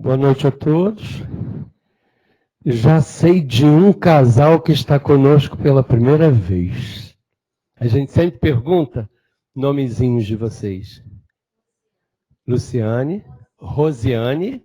Boa noite a todos. Já sei de um casal que está conosco pela primeira vez. A gente sempre pergunta nomezinhos de vocês. Luciane, Rosiane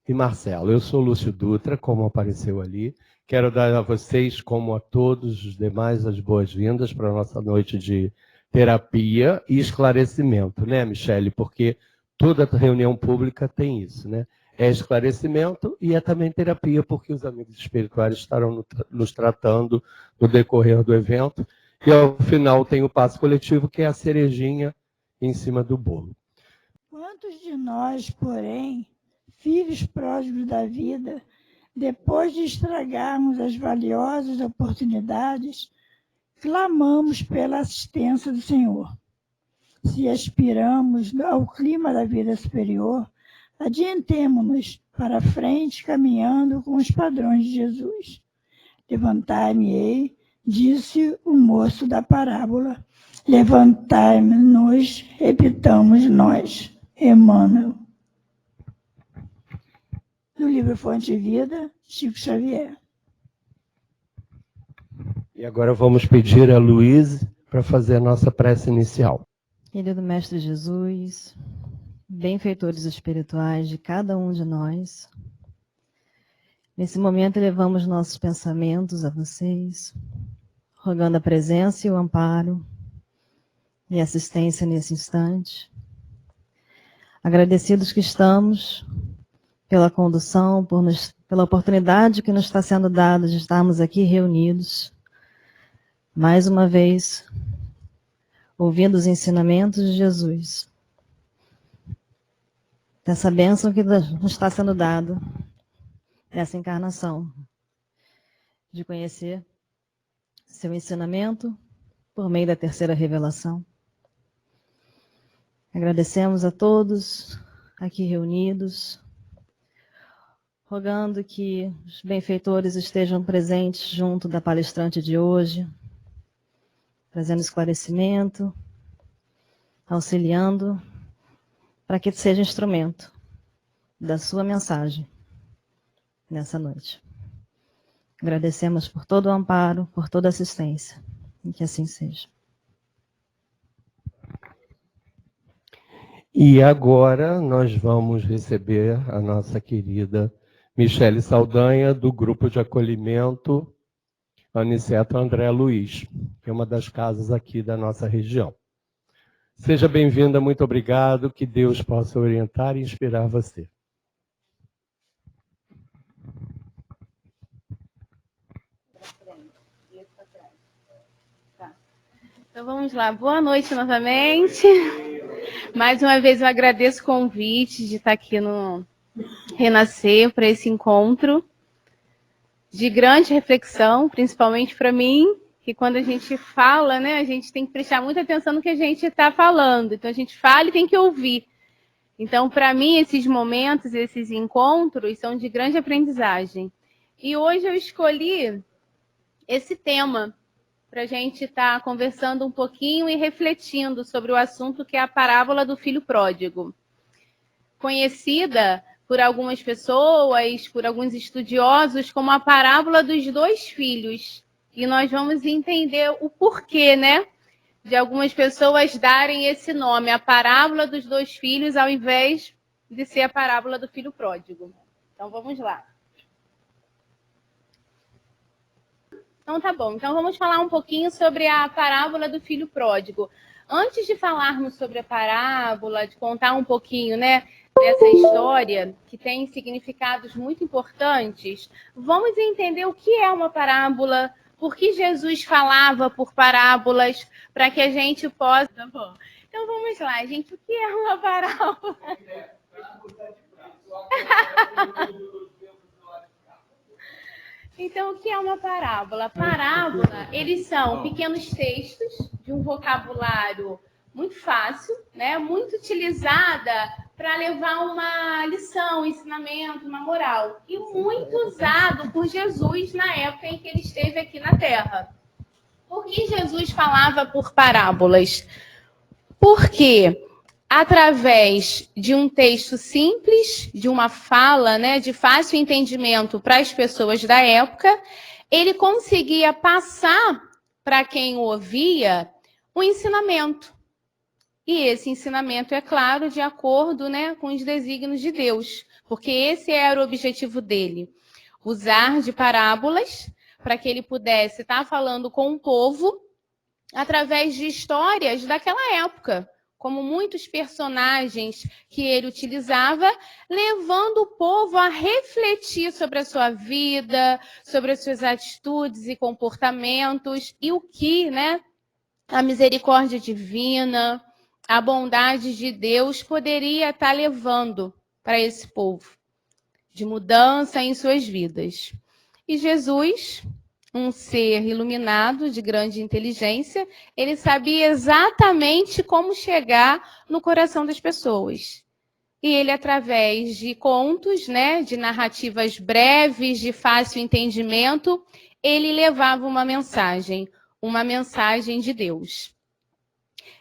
e Marcelo. Eu sou Lúcio Dutra, como apareceu ali. Quero dar a vocês, como a todos os demais, as boas-vindas para a nossa noite de terapia e esclarecimento, né, Michele? Porque toda reunião pública tem isso, né? É esclarecimento e é também terapia, porque os amigos espirituais estarão nos tratando no decorrer do evento. E ao final tem o passo coletivo, que é a cerejinha em cima do bolo. Quantos de nós, porém, filhos pródigos da vida, depois de estragarmos as valiosas oportunidades, clamamos pela assistência do Senhor? Se aspiramos ao clima da vida superior, adiantemo-nos para frente caminhando com os padrões de Jesus. Levantai-me-ei, disse o moço da parábola. Levantai-nos, repitamos nós. Emmanuel. No livro Fonte de Vida, Chico Xavier. E agora vamos pedir a Luiz para fazer a nossa prece inicial. Querido Mestre Jesus, benfeitores espirituais de cada um de nós, nesse momento elevamos nossos pensamentos a vocês, rogando a presença e o amparo e assistência nesse instante. Agradecidos que estamos pela condução, pela oportunidade que nos está sendo dada de estarmos aqui reunidos, mais uma vez, ouvindo os ensinamentos de Jesus. Dessa bênção que nos está sendo dada nessa encarnação, de conhecer seu ensinamento por meio da terceira revelação. Agradecemos a todos aqui reunidos, rogando que os benfeitores estejam presentes junto da palestrante de hoje, trazendo esclarecimento, auxiliando, para que seja instrumento da sua mensagem nessa noite. Agradecemos por todo o amparo, por toda a assistência, e que assim seja. E agora nós vamos receber a nossa querida Michele Saldanha, do Grupo de Acolhimento Aniceto André Luiz, que é uma das casas aqui da nossa região. Seja bem-vinda, muito obrigado, que Deus possa orientar e inspirar você. Então vamos lá, boa noite novamente. Mais uma vez eu agradeço o convite de estar aqui no Renascer para esse encontro de grande reflexão, principalmente para mim, que quando a gente fala, né, a gente tem que prestar muita atenção no que a gente está falando. Então a gente fala e tem que ouvir. Então, para mim, esses momentos, esses encontros são de grande aprendizagem. E hoje eu escolhi esse tema para a gente estar conversando um pouquinho e refletindo sobre o assunto que é a parábola do filho pródigo. Conhecida por algumas pessoas, por alguns estudiosos, como a parábola dos dois filhos. E nós vamos entender o porquê, né, de algumas pessoas darem esse nome, a parábola dos dois filhos, ao invés de ser a parábola do filho pródigo. Então, vamos lá. Então, tá bom. Então, vamos falar um pouquinho sobre a parábola do filho pródigo. Antes de falarmos sobre a parábola, de contar um pouquinho, né, dessa história, que tem significados muito importantes, vamos entender o que é uma parábola, por que Jesus falava por parábolas, para que a gente possa... Tá bom. Então, vamos lá, gente. O que é uma parábola? Então, o que é uma parábola? Parábola, eles são pequenos textos de um vocabulário muito fácil, né? Muito utilizada para levar uma lição, um ensinamento, uma moral. E muito usado por Jesus na época em que ele esteve aqui na Terra. Por que Jesus falava por parábolas? Porque através de um texto simples, de uma fala, né, de fácil entendimento para as pessoas da época, ele conseguia passar para quem o ouvia um ensinamento. E esse ensinamento, é claro, de acordo, né, com os desígnios de Deus, porque esse era o objetivo dele, usar de parábolas para que ele pudesse estar falando com o povo através de histórias daquela época, como muitos personagens que ele utilizava, levando o povo a refletir sobre a sua vida, sobre as suas atitudes e comportamentos, e o que, né, a misericórdia divina, a bondade de Deus poderia estar levando para esse povo, de mudança em suas vidas. E Jesus, um ser iluminado, de grande inteligência, ele sabia exatamente como chegar no coração das pessoas. E ele, através de contos, né, de narrativas breves, de fácil entendimento, ele levava uma mensagem de Deus.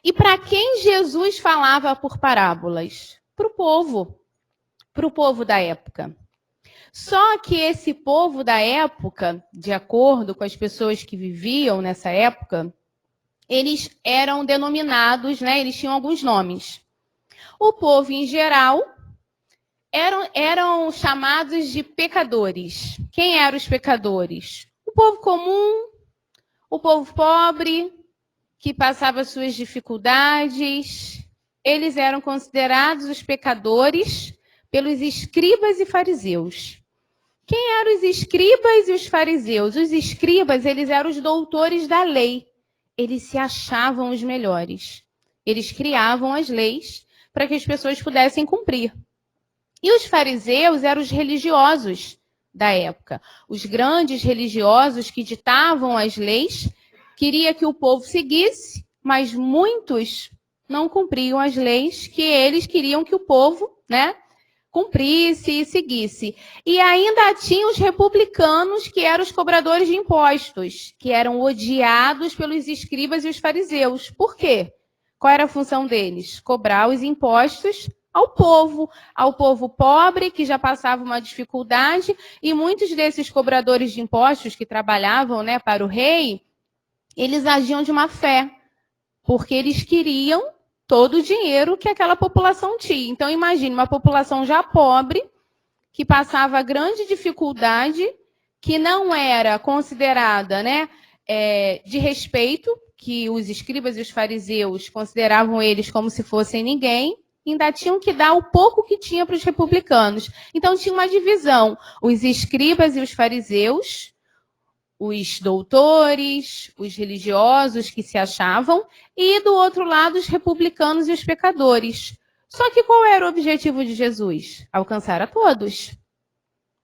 E para quem Jesus falava por parábolas? Para o povo da época. Só que esse povo da época, de acordo com as pessoas que viviam nessa época, eles eram denominados, né, eles tinham alguns nomes. O povo, em geral, eram chamados de pecadores. Quem eram os pecadores? O povo comum, o povo pobre, que passava suas dificuldades. Eles eram considerados os pecadores pelos escribas e fariseus. Quem eram os escribas e os fariseus? Os escribas, eles eram os doutores da lei. Eles se achavam os melhores. Eles criavam as leis para que as pessoas pudessem cumprir. E os fariseus eram os religiosos da época. Os grandes religiosos que ditavam as leis, queria que o povo seguisse, mas muitos não cumpriam as leis que eles queriam que o povo, né, cumprisse e seguisse. E ainda tinha os republicanos, que eram os cobradores de impostos, que eram odiados pelos escribas e os fariseus. Por quê? Qual era a função deles? Cobrar os impostos ao povo pobre, que já passava uma dificuldade, e muitos desses cobradores de impostos que trabalhavam, né, para o rei, eles agiam de má fé, porque eles queriam todo o dinheiro que aquela população tinha. Então, imagine uma população já pobre, que passava grande dificuldade, que não era considerada, né, de respeito, que os escribas e os fariseus consideravam eles como se fossem ninguém, ainda tinham que dar o pouco que tinha para os republicanos. Então, tinha uma divisão. Os escribas e os fariseus, os doutores, os religiosos que se achavam, e do outro lado os republicanos e os pecadores. Só que qual era o objetivo de Jesus? Alcançar a todos.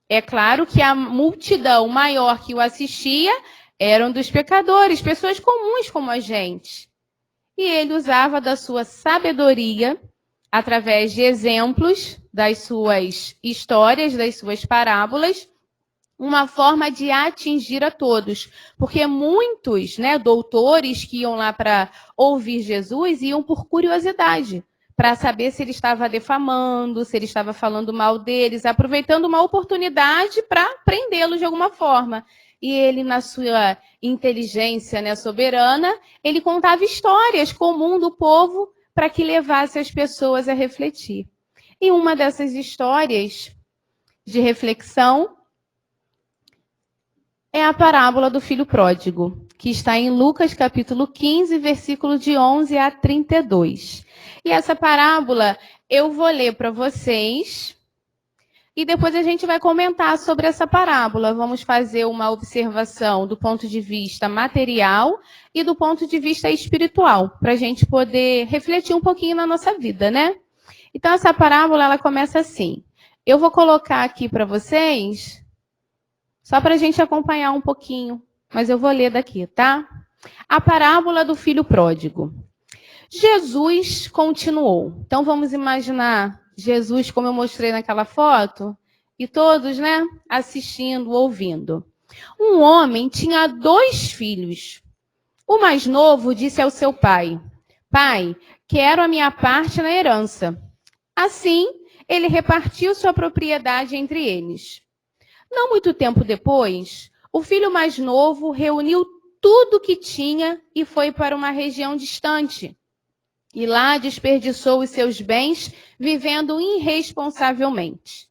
É claro que a multidão maior que o assistia eram dos pecadores, pessoas comuns como a gente. E ele usava da sua sabedoria, através de exemplos, das suas histórias, das suas parábolas, uma forma de atingir a todos. Porque muitos, né, doutores que iam lá para ouvir Jesus iam por curiosidade, para saber se ele estava defamando, se ele estava falando mal deles, aproveitando uma oportunidade para prendê-los de alguma forma. E ele, na sua inteligência, né, soberana, ele contava histórias comuns do povo para que levasse as pessoas a refletir. E uma dessas histórias de reflexão é a parábola do filho pródigo, que está em Lucas capítulo 15, versículo de 11 a 32. E essa parábola eu vou ler para vocês e depois a gente vai comentar sobre essa parábola. Vamos fazer uma observação do ponto de vista material e do ponto de vista espiritual, para a gente poder refletir um pouquinho na nossa vida, né? Então, essa parábola, ela começa assim. Eu vou colocar aqui para vocês, só para a gente acompanhar um pouquinho, mas eu vou ler daqui, tá? A parábola do filho pródigo. Jesus continuou. Então, vamos imaginar Jesus, como eu mostrei naquela foto, e todos, né, assistindo, ouvindo. Um homem tinha 2 filhos. O mais novo disse ao seu pai: Pai, quero a minha parte na herança. Assim, ele repartiu sua propriedade entre eles. Não muito tempo depois, o filho mais novo reuniu tudo o que tinha e foi para uma região distante. E lá desperdiçou os seus bens, vivendo irresponsavelmente.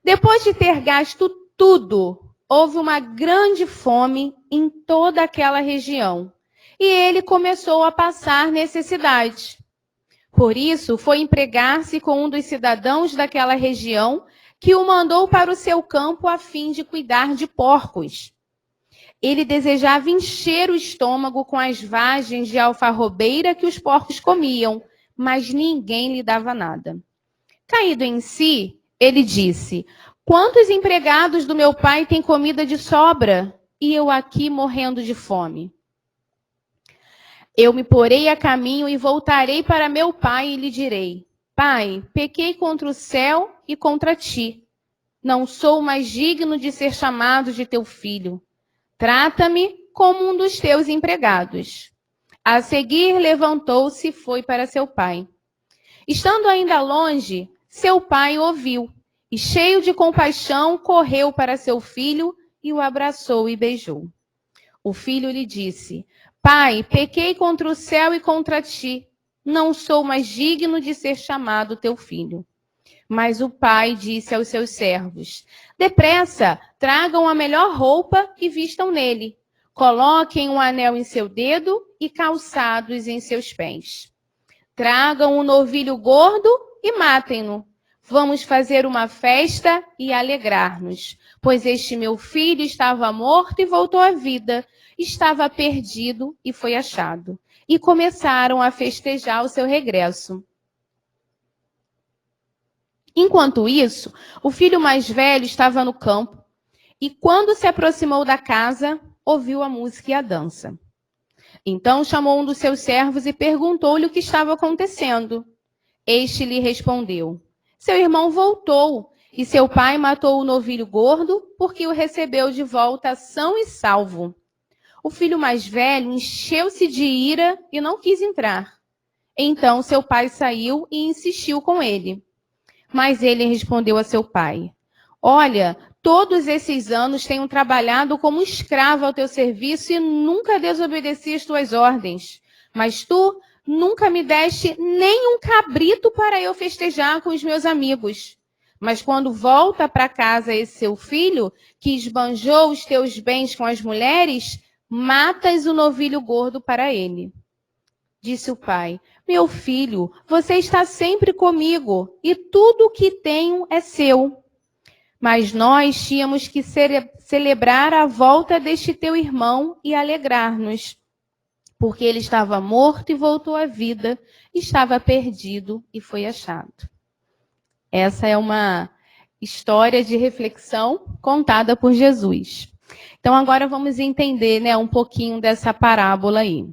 Depois de ter gasto tudo, houve uma grande fome em toda aquela região. E ele começou a passar necessidade. Por isso, foi empregar-se com um dos cidadãos daquela região, que o mandou para o seu campo a fim de cuidar de porcos. Ele desejava encher o estômago com as vagens de alfarrobeira que os porcos comiam, mas ninguém lhe dava nada. Caído em si, ele disse: quantos empregados do meu pai têm comida de sobra, e eu aqui morrendo de fome? Eu me porei a caminho e voltarei para meu pai e lhe direi: Pai, pequei contra o céu e contra ti. Não sou mais digno de ser chamado de teu filho. Trata-me como um dos teus empregados. A seguir, levantou-se e foi para seu pai. Estando ainda longe, seu pai ouviu, e cheio de compaixão, correu para seu filho e o abraçou e beijou. O filho lhe disse: Pai, pequei contra o céu e contra ti. Não sou mais digno de ser chamado teu filho. Mas o pai disse aos seus servos: depressa, tragam a melhor roupa e vistam nele. Coloquem um anel em seu dedo e calçados em seus pés. Tragam um novilho gordo e matem-no. Vamos fazer uma festa e alegrar-nos, pois este meu filho estava morto e voltou à vida, estava perdido e foi achado. E começaram a festejar o seu regresso. Enquanto isso, o filho mais velho estava no campo, e quando se aproximou da casa, ouviu a música e a dança. Então chamou um dos seus servos e perguntou-lhe o que estava acontecendo. Este lhe respondeu: seu irmão voltou, e seu pai matou o novilho gordo, porque o recebeu de volta são e salvo. O filho mais velho encheu-se de ira e não quis entrar. Então seu pai saiu e insistiu com ele. Mas ele respondeu a seu pai: olha, todos esses anos tenho trabalhado como escravo ao teu serviço e nunca desobedeci as tuas ordens. Mas tu nunca me deste nem um cabrito para eu festejar com os meus amigos. Mas quando volta para casa esse seu filho, que esbanjou os teus bens com as mulheres, matas o novilho gordo para ele. Disse o pai: meu filho, você está sempre comigo, e tudo o que tenho é seu. Mas nós tínhamos que celebrar a volta deste teu irmão e alegrar-nos, porque ele estava morto e voltou à vida, estava perdido e foi achado. Essa é uma história de reflexão contada por Jesus. Então agora vamos entender, um pouquinho dessa parábola aí.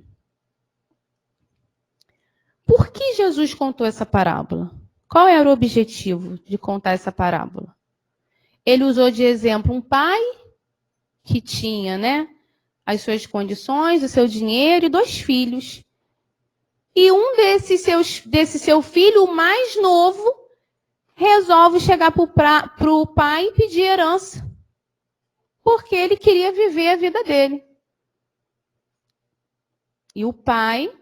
Por que Jesus contou essa parábola? Qual era o objetivo de contar essa parábola? Ele usou de exemplo um pai que tinha, as suas condições, o seu dinheiro e 2 filhos. E um desse seu filho, o mais novo, resolve chegar para o pai e pedir herança. Porque ele queria viver a vida dele. E o pai,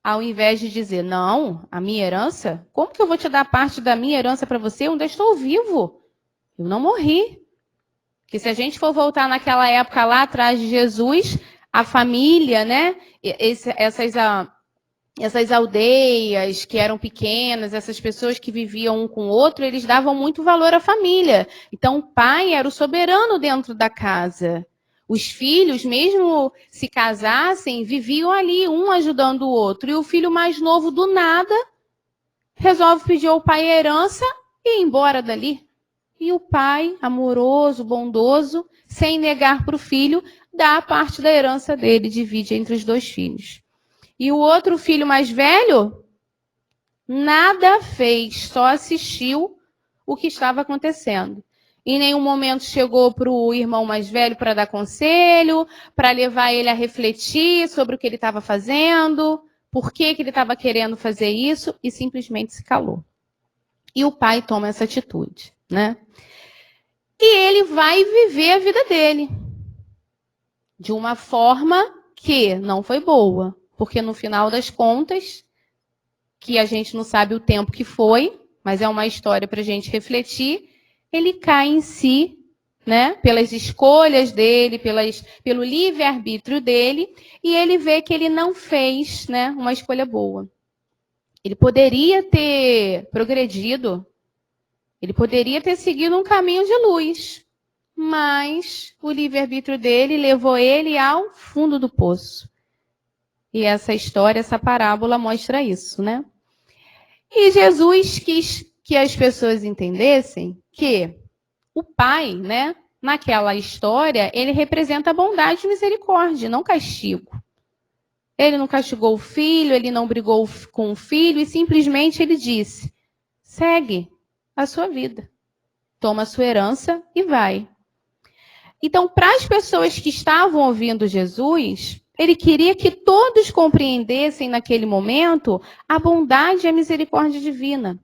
ao invés de dizer: não, a minha herança, como que eu vou te dar parte da minha herança para você? Eu ainda estou vivo. Eu não morri. Porque se a gente for voltar naquela época lá atrás de Jesus, a família, essas aldeias que eram pequenas, essas pessoas que viviam um com o outro, eles davam muito valor à família. Então o pai era o soberano dentro da casa. Os filhos, mesmo se casassem, viviam ali, um ajudando o outro. E o filho mais novo, do nada, resolve pedir ao pai a herança e ir embora dali. E o pai, amoroso, bondoso, sem negar para o filho, dá a parte da herança dele, divide entre os 2 filhos. E o outro filho mais velho, nada fez, só assistiu o que estava acontecendo. Em nenhum momento chegou para o irmão mais velho para dar conselho, para levar ele a refletir sobre o que ele estava fazendo. por que ele estava querendo fazer isso e simplesmente se calou. E o pai toma essa atitude, né? E ele vai viver a vida dele de uma forma que não foi boa, porque no final das contas, que a gente não sabe o tempo que foi, mas é uma história para a gente refletir, ele cai em si, né, pelas escolhas dele, pelo livre-arbítrio dele, e ele vê que ele não fez, né, uma escolha boa. Ele poderia ter progredido, ele poderia ter seguido um caminho de luz, mas o livre-arbítrio dele levou ele ao fundo do poço. E essa história, essa parábola mostra isso, né? E Jesus quis que as pessoas entendessem que o pai, né, naquela história, ele representa bondade e misericórdia, não castigo. Ele não castigou o filho, ele não brigou com o filho e simplesmente ele disse: segue a sua vida, toma a sua herança e vai. Então, para as pessoas que estavam ouvindo Jesus, ele queria que todos compreendessem naquele momento a bondade e a misericórdia divina.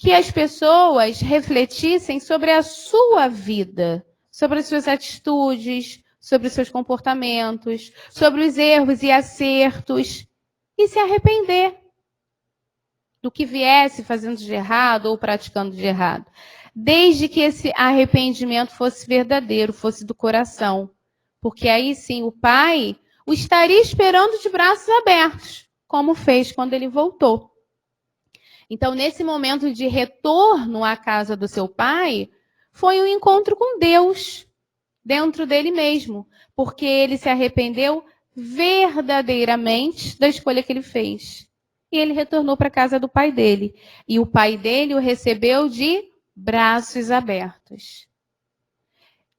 Que as pessoas refletissem sobre a sua vida, sobre as suas atitudes, sobre os seus comportamentos, sobre os erros e acertos, e se arrepender do que viesse fazendo de errado ou praticando de errado. Desde que esse arrependimento fosse verdadeiro, fosse do coração. Porque aí sim o pai o estaria esperando de braços abertos, como fez quando ele voltou. Então, nesse momento de retorno à casa do seu pai, foi um encontro com Deus, dentro dele mesmo, porque ele se arrependeu verdadeiramente da escolha que ele fez. E ele retornou para a casa do pai dele. E o pai dele o recebeu de braços abertos.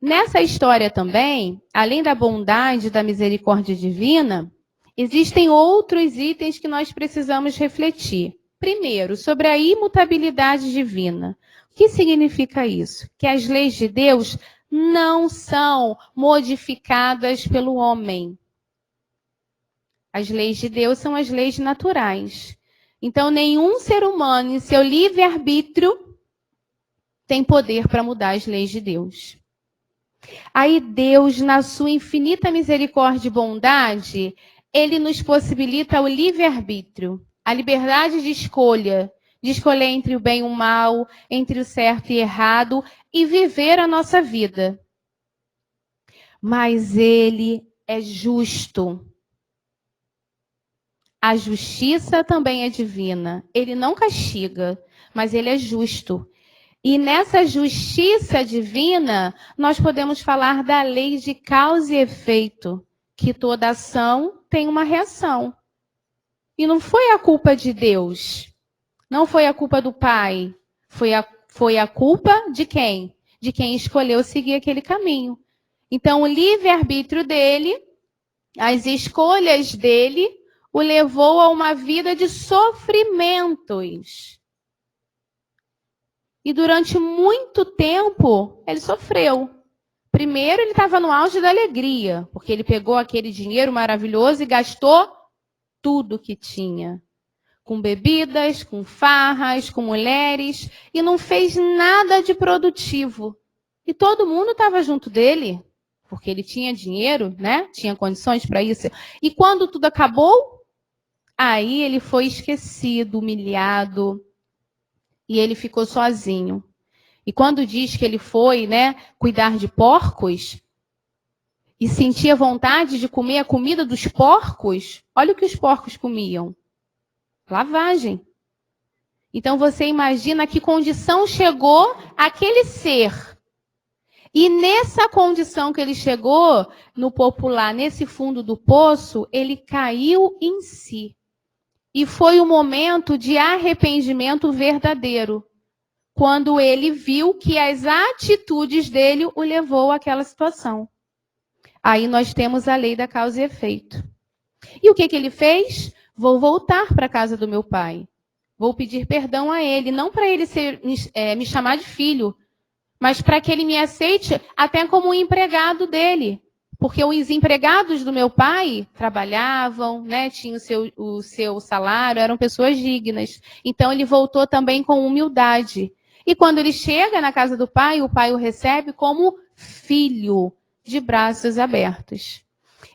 Nessa história também, além da bondade e da misericórdia divina, existem outros itens que nós precisamos refletir. Primeiro, sobre a imutabilidade divina. O que significa isso? Que as leis de Deus não são modificadas pelo homem. As leis de Deus são as leis naturais. Então, nenhum ser humano, em seu livre-arbítrio, tem poder para mudar as leis de Deus. Aí Deus, na sua infinita misericórdia e bondade, ele nos possibilita o livre-arbítrio, a liberdade de escolher entre o bem e o mal, entre o certo e errado, e viver a nossa vida. Mas ele é justo. A justiça também é divina. Ele não castiga, mas ele é justo. E nessa justiça divina, nós podemos falar da lei de causa e efeito, que toda ação tem uma reação. E não foi a culpa de Deus, não foi a culpa do Pai, foi a culpa de quem? De quem escolheu seguir aquele caminho. Então, o livre-arbítrio dele, as escolhas dele, o levou a uma vida de sofrimentos. E durante muito tempo, ele sofreu. Primeiro, ele estava no auge da alegria, porque ele pegou aquele dinheiro maravilhoso e gastou tudo que tinha. Com bebidas, com farras, com mulheres, e não fez nada de produtivo. E todo mundo estava junto dele, porque ele tinha dinheiro, né? Tinha condições para isso. E quando tudo acabou, aí ele foi esquecido, humilhado, e ele ficou sozinho. E quando diz que ele foi, né, cuidar de porcos, e sentia vontade de comer a comida dos porcos, olha o que os porcos comiam. Lavagem. Então você imagina que condição chegou aquele ser. E nessa condição que ele chegou, no popular, nesse fundo do poço, ele caiu em si. E foi um momento de arrependimento verdadeiro, quando ele viu que as atitudes dele o levou àquela situação. Aí nós temos a lei da causa e efeito. E o que ele fez? Vou voltar para a casa do meu pai. Vou pedir perdão a ele, não para ele me chamar de filho, mas para que ele me aceite até como um empregado dele, Porque os empregados do meu pai trabalhavam, né, tinham o seu salário, eram pessoas dignas. Então, ele voltou também com humildade. E quando ele chega na casa do pai, o pai o recebe como filho, de braços abertos.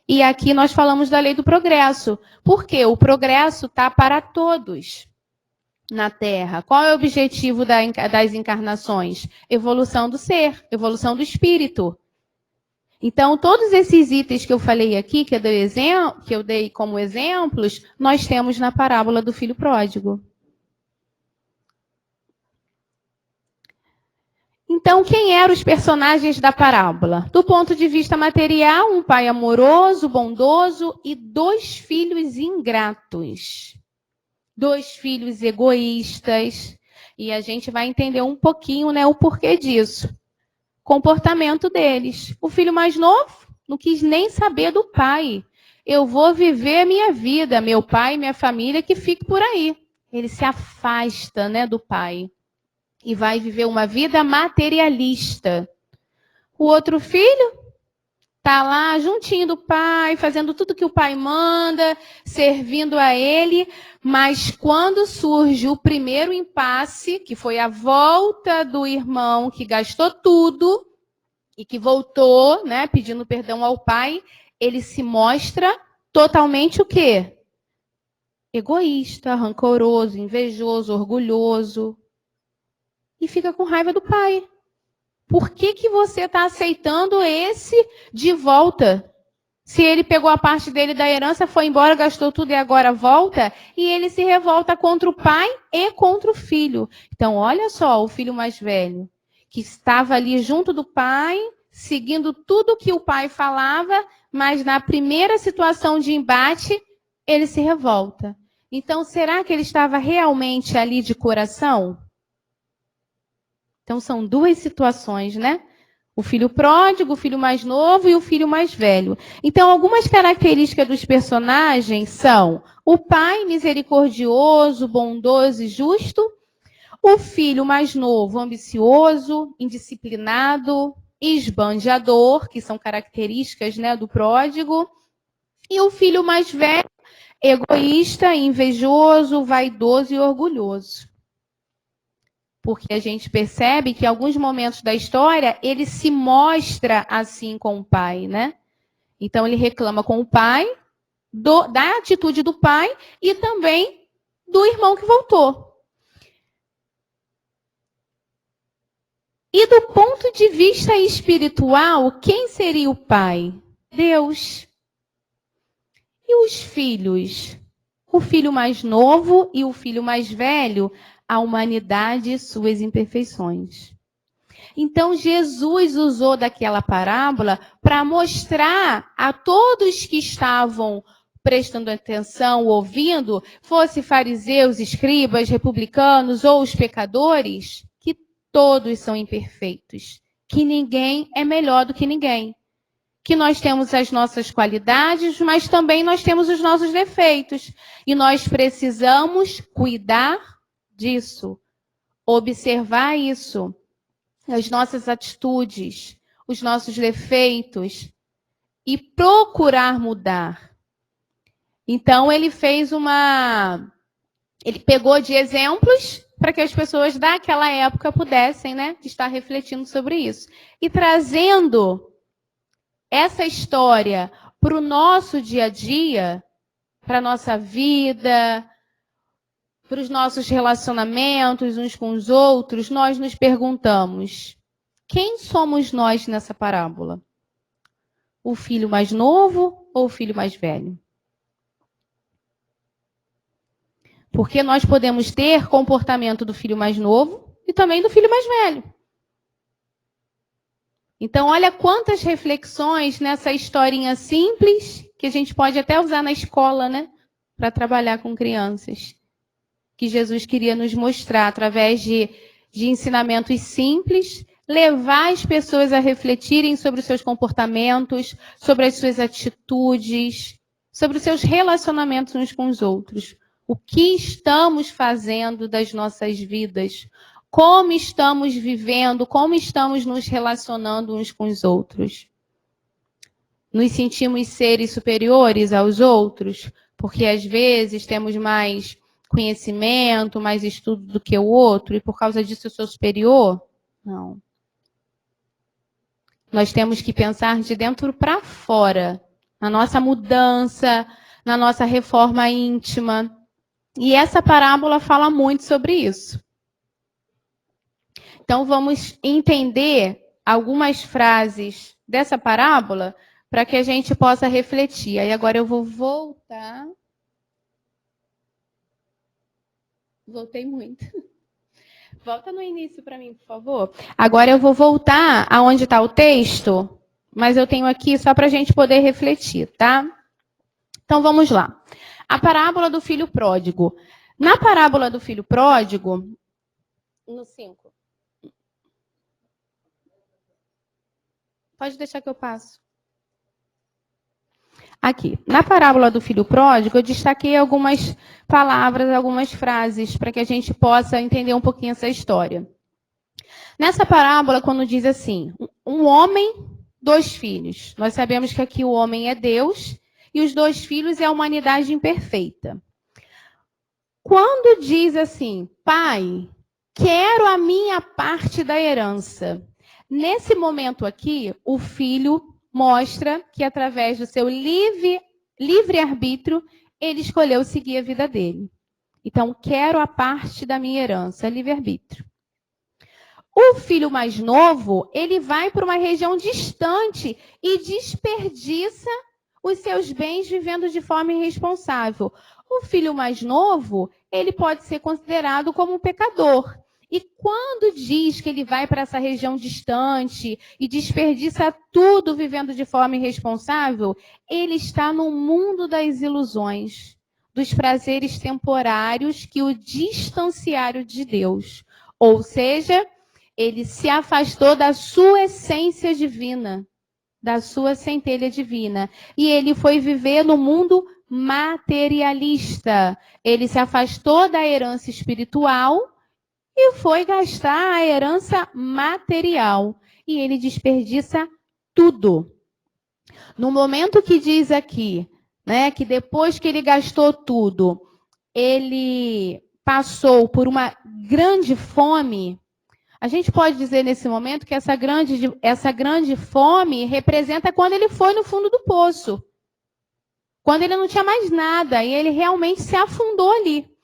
E aqui nós falamos da lei do progresso. Porque o progresso está para todos na Terra. Qual é o objetivo das encarnações? Evolução do ser, evolução do espírito. Então, todos esses itens que eu falei aqui, que eu dei como exemplos, nós temos na parábola do filho pródigo. Então, quem eram os personagens da parábola? Do ponto de vista material, um pai amoroso, bondoso e 2 filhos ingratos. 2 filhos egoístas. E a gente vai entender um pouquinho, né, o porquê disso. Comportamento deles. O filho mais novo não quis nem saber do pai. Eu vou viver a minha vida, meu pai, minha família, que fique por aí. Ele se afasta, né, do pai e vai viver uma vida materialista. O outro filho está lá juntinho do pai, fazendo tudo que o pai manda, servindo a ele, mas quando surge o primeiro impasse, que foi a volta do irmão que gastou tudo e que voltou, né, pedindo perdão ao pai, ele se mostra totalmente o quê? Egoísta, rancoroso, invejoso, orgulhoso. E fica com raiva do pai. Por que você está aceitando esse de volta? Se ele pegou a parte dele da herança, foi embora, gastou tudo e agora volta, e ele se revolta contra o pai e contra o filho. Então, olha só, o filho mais velho, que estava ali junto do pai, seguindo tudo que o pai falava, mas na primeira situação de embate, ele se revolta. Então, será que ele estava realmente ali de coração? Então, são 2 situações, né? O filho pródigo, o filho mais novo e o filho mais velho. Então, algumas características dos personagens são o pai misericordioso, bondoso e justo, o filho mais novo, ambicioso, indisciplinado, esbanjador, que são características, né, do pródigo, e o filho mais velho, egoísta, invejoso, vaidoso e orgulhoso. Porque a gente percebe que em alguns momentos da história, ele se mostra assim com o pai, né? Então, ele reclama com o pai, da atitude do pai e também do irmão que voltou. E do ponto de vista espiritual, quem seria o pai? Deus. E os filhos? O filho mais novo e o filho mais velho, a humanidade e suas imperfeições. Então, Jesus usou daquela parábola para mostrar a todos que estavam prestando atenção, ouvindo, fosse fariseus, escribas, republicanos ou os pecadores, que todos são imperfeitos, que ninguém é melhor do que ninguém. Que nós temos as nossas qualidades, mas também nós temos os nossos defeitos. E nós precisamos cuidar disso, observar isso, as nossas atitudes, os nossos defeitos e procurar mudar. Então, ele pegou de exemplos para que as pessoas daquela época pudessem, né, estar refletindo sobre isso. E trazendo essa história para o nosso dia a dia, para a nossa vida, para os nossos relacionamentos uns com os outros, nós nos perguntamos: quem somos nós nessa parábola? O filho mais novo ou o filho mais velho? Porque nós podemos ter comportamento do filho mais novo e também do filho mais velho. Então, olha quantas reflexões nessa historinha simples, que a gente pode até usar na escola, né? Para trabalhar com crianças. Que Jesus queria nos mostrar, através de ensinamentos simples, levar as pessoas a refletirem sobre os seus comportamentos, sobre as suas atitudes, sobre os seus relacionamentos uns com os outros. O que estamos fazendo das nossas vidas? Como estamos vivendo? Como estamos nos relacionando uns com os outros? nos sentimos seres superiores aos outros, porque às vezes temos mais conhecimento, mais estudo do que o outro, e por causa disso eu sou superior? Não. Nós temos que pensar de dentro para fora, na nossa mudança, na nossa reforma íntima. E essa parábola fala muito sobre isso. Então, vamos entender algumas frases dessa parábola para que a gente possa refletir. Aí agora eu vou voltar. Voltei muito. Volta no início para mim, por favor. Agora eu vou voltar aonde está o texto, mas eu tenho aqui só para a gente poder refletir, tá? Então vamos lá. A parábola do filho pródigo. Na parábola do filho pródigo, no 5. Pode deixar que eu passo. Aqui, na parábola do filho pródigo, eu destaquei algumas palavras, algumas frases, para que a gente possa entender um pouquinho essa história. Nessa parábola, quando diz assim, um homem, 2 filhos. Nós sabemos que aqui o homem é Deus e os 2 filhos é a humanidade imperfeita. Quando diz assim, pai, quero a minha parte da herança. Nesse momento aqui, o filho mostra que, através do seu livre-arbítrio, ele escolheu seguir a vida dele. Então, quero a parte da minha herança, livre-arbítrio. O filho mais novo, ele vai para uma região distante e desperdiça os seus bens vivendo de forma irresponsável. O filho mais novo, ele pode ser considerado como um pecador. E quando diz que ele vai para essa região distante e desperdiça tudo vivendo de forma irresponsável, ele está no mundo das ilusões, dos prazeres temporários que o distanciaram de Deus. Ou seja, ele se afastou da sua essência divina, da sua centelha divina. E ele foi viver no mundo materialista. Ele se afastou da herança espiritual e foi gastar a herança material. E ele desperdiça tudo. No momento que diz aqui, né, que depois que ele gastou tudo, ele passou por uma grande fome. A gente pode dizer nesse momento que essa grande fome representa quando ele foi no fundo do poço. Quando ele não tinha mais nada e ele realmente se afundou ali.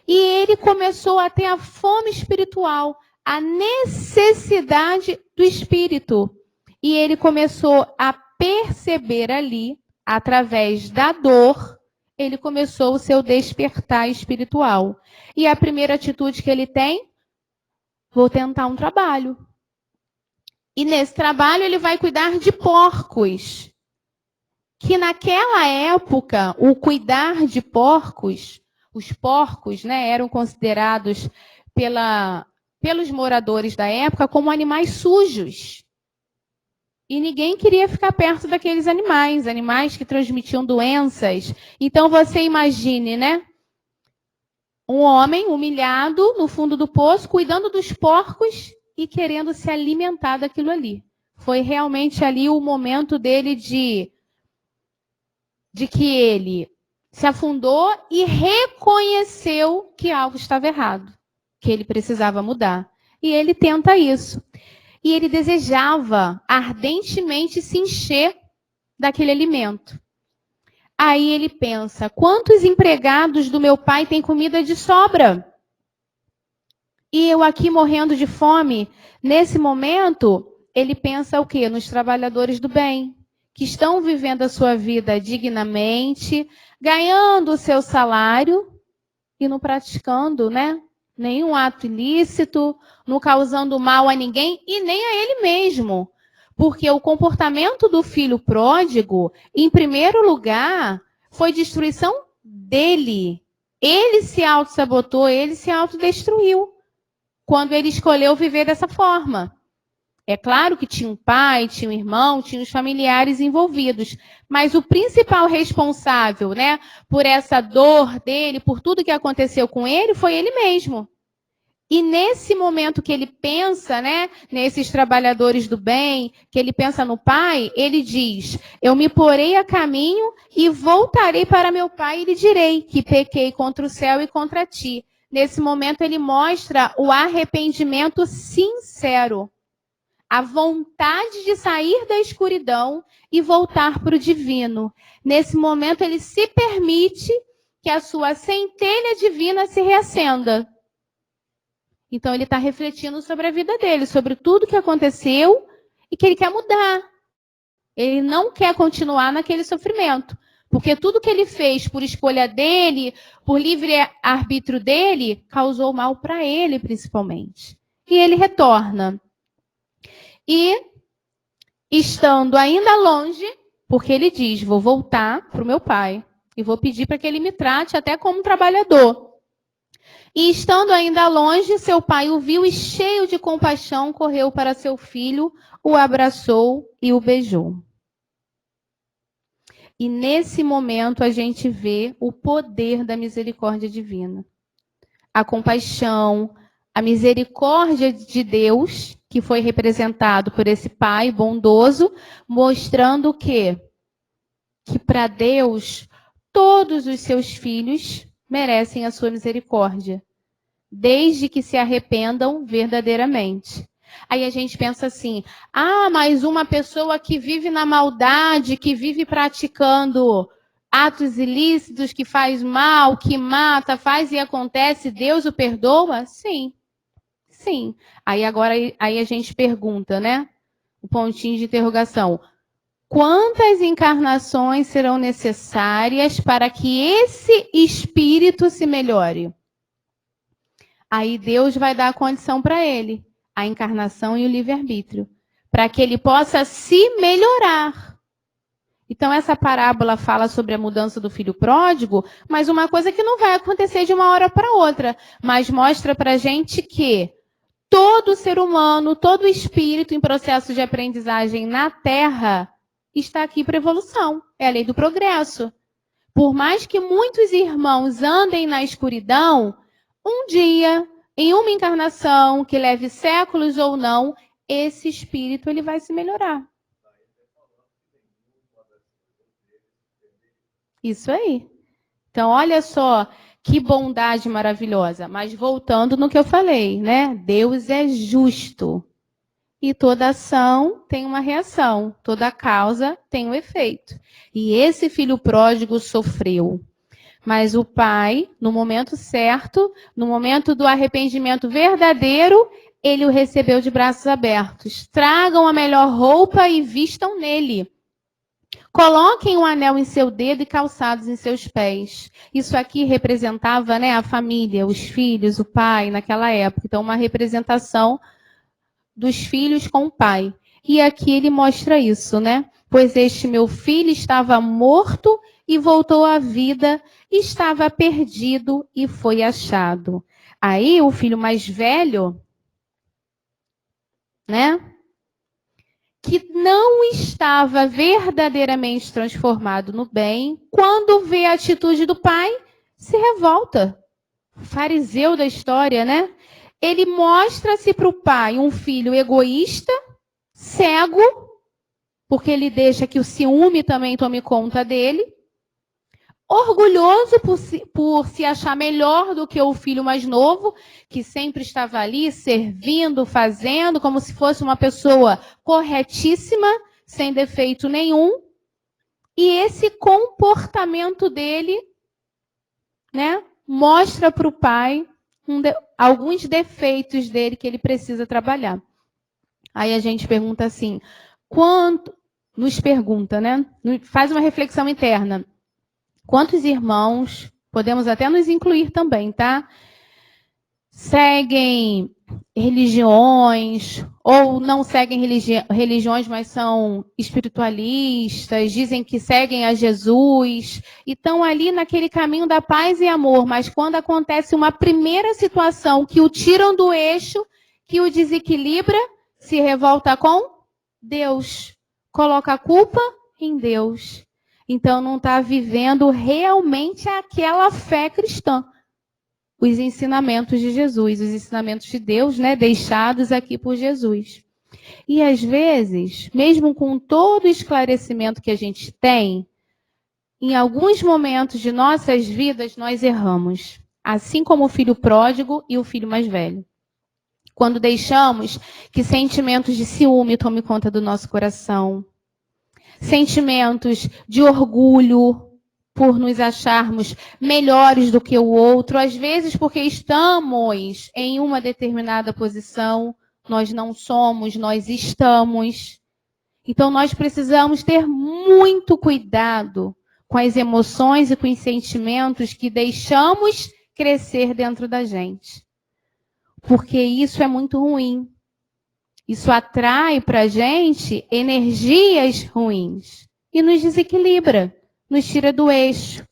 E ele começou a ter a fome espiritual, a necessidade do espírito. E ele começou a perceber ali, através da dor, ele começou o seu despertar espiritual. E a primeira atitude que ele tem, vou tentar um trabalho. E nesse trabalho ele vai cuidar de porcos. Que naquela época, o cuidar de porcos, os porcos, né, eram considerados pelos moradores da época como animais sujos. E ninguém queria ficar perto daqueles animais que transmitiam doenças. Então você imagine, né? Um homem humilhado no fundo do poço, cuidando dos porcos e querendo se alimentar daquilo ali. Foi realmente ali o momento dele de que ele se afundou e reconheceu que algo estava errado, que ele precisava mudar. E ele tenta isso. E ele desejava ardentemente se encher daquele alimento. Aí ele pensa, quantos empregados do meu pai têm comida de sobra? E eu aqui morrendo de fome. Nesse momento, ele pensa o quê? Nos trabalhadores do bem, que estão vivendo a sua vida dignamente, ganhando o seu salário e não praticando, né, nenhum ato ilícito, não causando mal a ninguém e nem a ele mesmo. Porque o comportamento do filho pródigo, em primeiro lugar, foi destruição dele. Ele se auto-sabotou, ele se autodestruiu quando ele escolheu viver dessa forma. É claro que tinha um pai, tinha um irmão, tinha os familiares envolvidos, mas o principal responsável, né, por essa dor dele, por tudo que aconteceu com ele, foi ele mesmo. E nesse momento que ele pensa, né, nesses trabalhadores do bem, que ele pensa no pai, ele diz: eu me porei a caminho e voltarei para meu pai e lhe direi que pequei contra o céu e contra ti. Nesse momento ele mostra o arrependimento sincero, a vontade de sair da escuridão e voltar para o divino. Nesse momento ele se permite que a sua centelha divina se reacenda. Então, ele está refletindo sobre a vida dele, sobre tudo que aconteceu e que ele quer mudar. Ele não quer continuar naquele sofrimento. Porque tudo que ele fez por escolha dele, por livre arbítrio dele, causou mal para ele, principalmente. E ele retorna. E, estando ainda longe, porque ele diz: vou voltar para o meu pai e vou pedir para que ele me trate até como trabalhador. E estando ainda longe, seu pai o viu e, cheio de compaixão, correu para seu filho, o abraçou e o beijou. E nesse momento a gente vê o poder da misericórdia divina. A compaixão, a misericórdia de Deus, que foi representado por esse pai bondoso, mostrando que para Deus todos os seus filhos merecem a sua misericórdia, desde que se arrependam verdadeiramente. Aí a gente pensa assim: mas uma pessoa que vive na maldade, que vive praticando atos ilícitos, que faz mal, que mata, faz e acontece, Deus o perdoa? Sim. Sim. Aí agora a gente pergunta, né? O pontinho de interrogação. Quantas encarnações serão necessárias para que esse espírito se melhore? Aí Deus vai dar a condição para ele, a encarnação e o livre-arbítrio, para que ele possa se melhorar. Então essa parábola fala sobre a mudança do filho pródigo, mas uma coisa que não vai acontecer de uma hora para outra, mas mostra para a gente que todo ser humano, todo espírito em processo de aprendizagem na Terra está aqui para evolução. É a lei do progresso. Por mais que muitos irmãos andem na escuridão, um dia, em uma encarnação, que leve séculos ou não, esse espírito ele vai se melhorar. Isso aí. Então, olha só que bondade maravilhosa. Mas voltando no que eu falei, né? Deus é justo. E toda ação tem uma reação. Toda causa tem um efeito. E esse filho pródigo sofreu. Mas o pai, no momento certo, no momento do arrependimento verdadeiro, ele o recebeu de braços abertos. Tragam a melhor roupa e vistam nele. Coloquem um anel em seu dedo e calçados em seus pés. Isso aqui representava, né, a família, os filhos, o pai, naquela época. Então, uma representação dos filhos com o pai. E aqui ele mostra isso, né? Pois este meu filho estava morto e voltou à vida, estava perdido e foi achado. Aí o filho mais velho, né? Que não estava verdadeiramente transformado no bem, quando vê a atitude do pai, se revolta. O fariseu da história, né? Ele mostra-se para o pai um filho egoísta, cego, porque ele deixa que o ciúme também tome conta dele, orgulhoso por se achar melhor do que o filho mais novo, que sempre estava ali servindo, fazendo, como se fosse uma pessoa corretíssima, sem defeito nenhum. E esse comportamento dele, né, mostra para o pai alguns defeitos dele que ele precisa trabalhar. Aí a gente pergunta assim, nos pergunta, né? Faz uma reflexão interna. Quantos irmãos, podemos até nos incluir também, tá? Seguem religiões, ou não seguem religiões, mas são espiritualistas, dizem que seguem a Jesus, e estão ali naquele caminho da paz e amor, mas quando acontece uma primeira situação que o tiram do eixo, que o desequilibra, se revolta com Deus, coloca a culpa em Deus. Então não está vivendo realmente aquela fé cristã. os ensinamentos de Jesus, os ensinamentos de Deus, né, deixados aqui por Jesus. E às vezes, mesmo com todo o esclarecimento que a gente tem, em alguns momentos de nossas vidas nós erramos, assim como o filho pródigo e o filho mais velho. Quando deixamos que sentimentos de ciúme tomem conta do nosso coração, sentimentos de orgulho, por nos acharmos melhores do que o outro, às vezes porque estamos em uma determinada posição, nós não somos, nós estamos. Então nós precisamos ter muito cuidado com as emoções e com os sentimentos que deixamos crescer dentro da gente. Porque isso é muito ruim. Isso atrai para a gente energias ruins e nos desequilibra. Nos tira do eixo,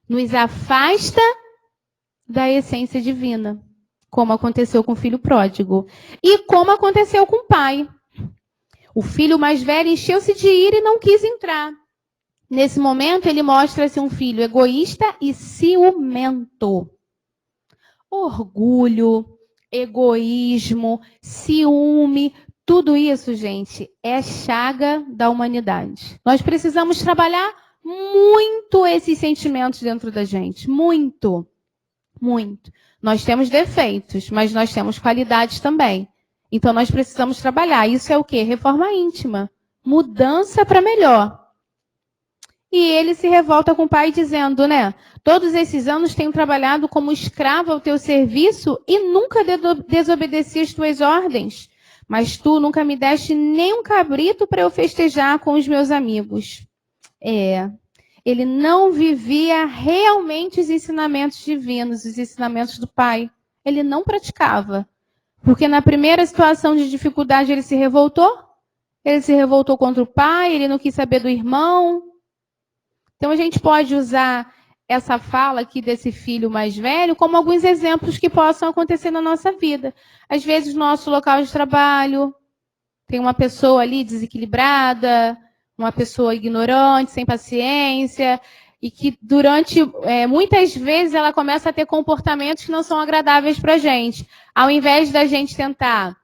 nos afasta da essência divina, como aconteceu com o filho pródigo e como aconteceu com o pai. O filho mais velho encheu-se de ira e não quis entrar. Nesse momento, ele mostra-se um filho egoísta e ciumento. Orgulho, egoísmo, ciúme, tudo isso, gente, é chaga da humanidade. Nós precisamos trabalhar muito esses sentimentos dentro da gente. Muito. Muito. Nós temos defeitos, mas nós temos qualidades também. Então, nós precisamos trabalhar. Isso é o quê? Reforma íntima. Mudança para melhor. E ele se revolta com o pai dizendo, né? Todos esses anos tenho trabalhado como escravo ao teu serviço e nunca desobedeci as tuas ordens. Mas tu nunca me deste nem um cabrito para eu festejar com os meus amigos. Ele não vivia realmente os ensinamentos divinos, os ensinamentos do Pai. Ele não praticava. Porque na primeira situação de dificuldade ele se revoltou. Ele se revoltou contra o pai, ele não quis saber do irmão. Então a gente pode usar essa fala aqui desse filho mais velho como alguns exemplos que possam acontecer na nossa vida. Às vezes no nosso local de trabalho tem uma pessoa ali desequilibrada, uma pessoa ignorante, sem paciência, e que muitas vezes ela começa a ter comportamentos que não são agradáveis para a gente. Ao invés da gente tentar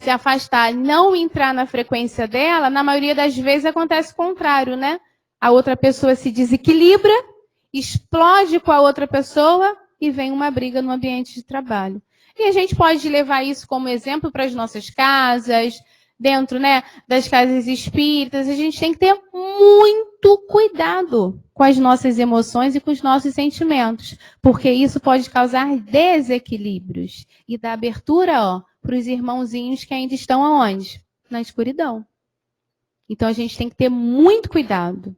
se afastar, não entrar na frequência dela, na maioria das vezes acontece o contrário, né? A outra pessoa se desequilibra, explode com a outra pessoa e vem uma briga no ambiente de trabalho. E a gente pode levar isso como exemplo para as nossas casas, dentro, né, das casas espíritas. A gente tem que ter muito cuidado com as nossas emoções e com os nossos sentimentos, porque isso pode causar desequilíbrios e dar abertura para os irmãozinhos que ainda estão aonde? Na escuridão. Então a gente tem que ter muito cuidado.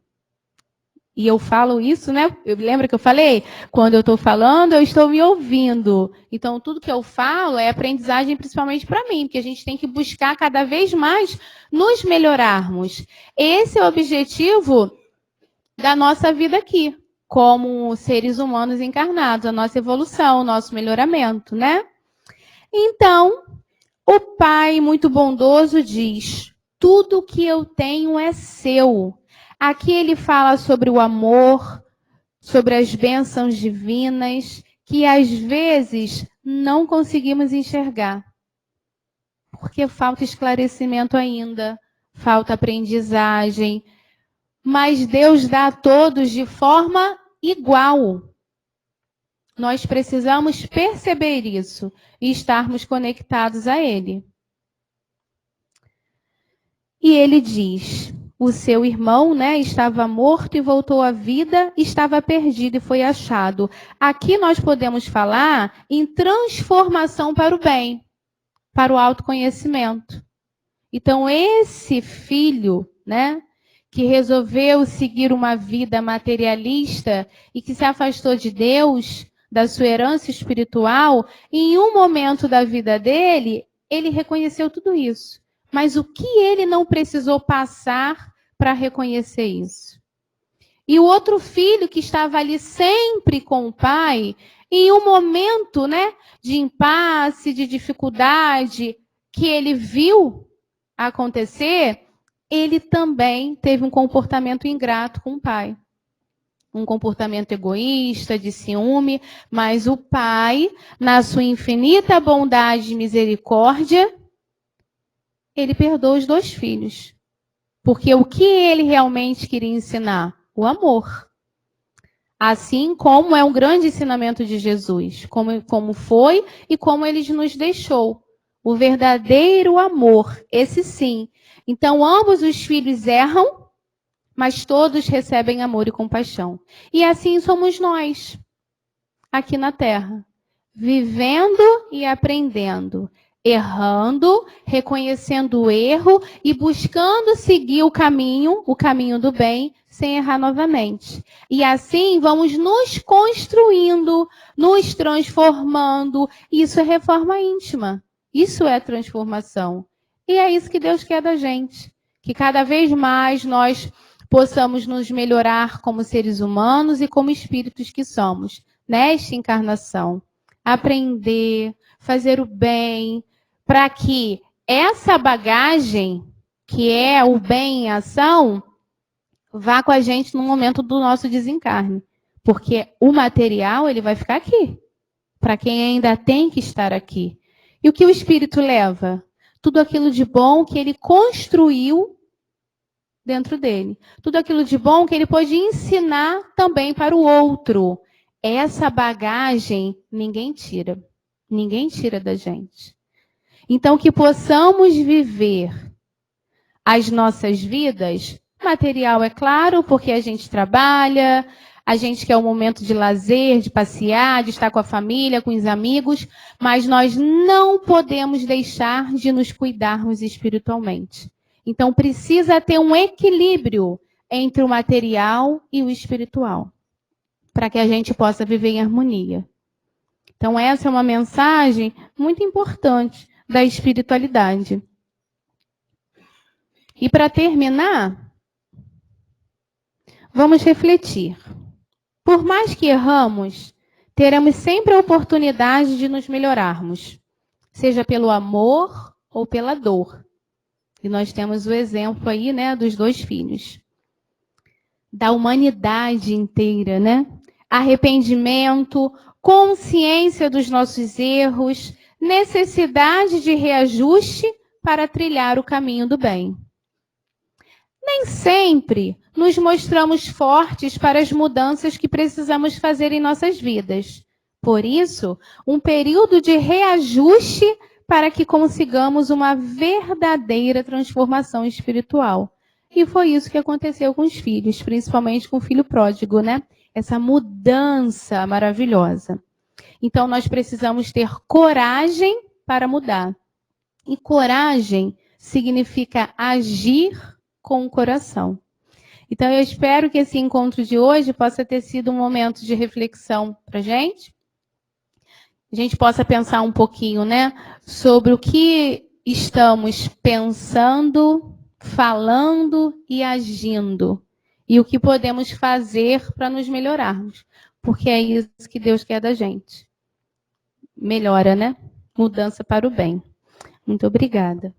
E eu falo isso, né? Lembra que eu falei? Quando eu estou falando, eu estou me ouvindo. Então, tudo que eu falo é aprendizagem principalmente para mim, porque a gente tem que buscar cada vez mais nos melhorarmos. Esse é o objetivo da nossa vida aqui, como seres humanos encarnados, a nossa evolução, o nosso melhoramento, né? Então, o Pai muito bondoso diz: tudo que eu tenho é seu. Aqui ele fala sobre o amor, sobre as bênçãos divinas, que às vezes não conseguimos enxergar. Porque falta esclarecimento ainda, falta aprendizagem. Mas Deus dá a todos de forma igual. Nós precisamos perceber isso e estarmos conectados a Ele. E ele diz: o seu irmão, né, estava morto e voltou à vida, estava perdido e foi achado. Aqui nós podemos falar em transformação para o bem, para o autoconhecimento. Então, esse filho, né, que resolveu seguir uma vida materialista e que se afastou de Deus, da sua herança espiritual, em um momento da vida dele, ele reconheceu tudo isso. Mas o que ele não precisou passar para reconhecer isso? E o outro filho que estava ali sempre com o pai, em um momento, né, de impasse, de dificuldade, que ele viu acontecer, ele também teve um comportamento ingrato com o pai. um comportamento egoísta, de ciúme, mas o pai, na sua infinita bondade e misericórdia, ele perdoa os 2 filhos. Porque o que ele realmente queria ensinar? O amor. Assim como é um grande ensinamento de Jesus, como foi e como ele nos deixou. O verdadeiro amor, esse sim. Então, ambos os filhos erram, mas todos recebem amor e compaixão. E assim somos nós, aqui na Terra, vivendo e aprendendo, errando, reconhecendo o erro e buscando seguir o caminho do bem, sem errar novamente. E assim vamos nos construindo, nos transformando. Isso é reforma íntima. Isso é transformação. E é isso que Deus quer da gente. Que cada vez mais nós possamos nos melhorar como seres humanos e como espíritos que somos, nesta encarnação. Aprender, fazer o bem, para que essa bagagem, que é o bem em ação, vá com a gente no momento do nosso desencarne. Porque o material, ele vai ficar aqui, para quem ainda tem que estar aqui. E o que o espírito leva? Tudo aquilo de bom que ele construiu dentro dele. Tudo aquilo de bom que ele pode ensinar também para o outro. Essa bagagem ninguém tira. Ninguém tira da gente. Então, que possamos viver as nossas vidas, material é claro, porque a gente trabalha, a gente quer um momento de lazer, de passear, de estar com a família, com os amigos, mas nós não podemos deixar de nos cuidarmos espiritualmente. Então, precisa ter um equilíbrio entre o material e o espiritual, para que a gente possa viver em harmonia. Então, essa é uma mensagem muito importante da espiritualidade. E para terminar, vamos refletir. Por mais que erramos, teremos sempre a oportunidade de nos melhorarmos, seja pelo amor ou pela dor. E nós temos o exemplo aí, né, dos 2 filhos. Da humanidade inteira, né? Arrependimento, consciência dos nossos erros, necessidade de reajuste para trilhar o caminho do bem. Nem sempre nos mostramos fortes para as mudanças que precisamos fazer em nossas vidas. Por isso, um período de reajuste para que consigamos uma verdadeira transformação espiritual. E foi isso que aconteceu com os filhos, principalmente com o filho pródigo, né? Essa mudança maravilhosa. Então, nós precisamos ter coragem para mudar. E coragem significa agir com o coração. Então, eu espero que esse encontro de hoje possa ter sido um momento de reflexão para a gente possa pensar um pouquinho, né, sobre o que estamos pensando, falando e agindo. E o que podemos fazer para nos melhorarmos. Porque é isso que Deus quer da gente. Melhora, né? Mudança para o bem. Muito obrigada.